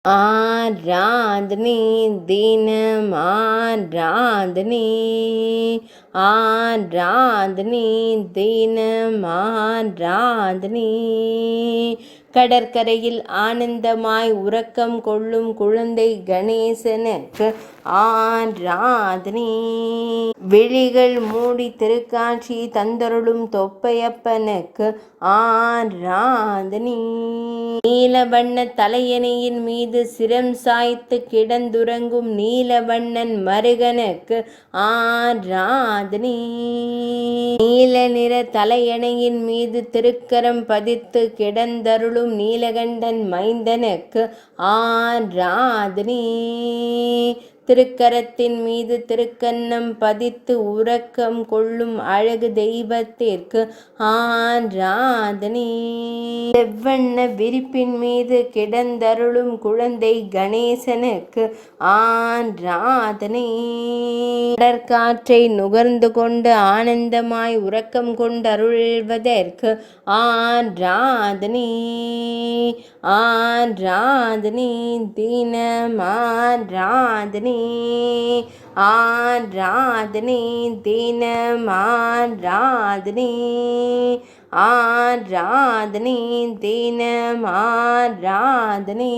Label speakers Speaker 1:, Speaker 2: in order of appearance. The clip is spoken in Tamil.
Speaker 1: ஆராதனை தினம் ஆராதனை ஆராதனை தினம் ஆராதனை கடற்கரையில் ஆனந்தமாய் உறக்கம் கொள்ளும் குழந்தை கணேசனுக்கு ஆராதனை. விழிகள் மூடி திருக்காட்சி தந்தருளும் தொப்பையப்பனுக்கு ஆராதனை. நீலவண்ண தலையணையின் மீது சிரம் சாய்த்து கிடந்துறங்கும் நீலவண்ணன் மருகனுக்கு ஆராதனை. நீல நிற தலையணையின் மீது திருக்கரம் பதித்து கிடந்தருளும் நீலகண்டன் மைந்தனுக்கு ஆராதனை. திருக்கரத்தின் மீது திருக்கன்னம் பதித்து உறக்கம் கொள்ளும் அழகு தெய்வத்திற்கு ஆராதனை. செவ்வண்ண விரிப்பின் மீது கிடந்தருளும் குழந்தை கணேசனுக்கு ஆராதனை. கடற்காற்றை நுகர்ந்து கொண்டு ஆனந்தமாய் உறக்கம் கொண்டருள்வதற்கு ஆராதனை. ஆராதனை தினம் ஆராதனை. ஆராதனை தினம் ஆராதனை. ஆராதனை தினம் ஆராதனை.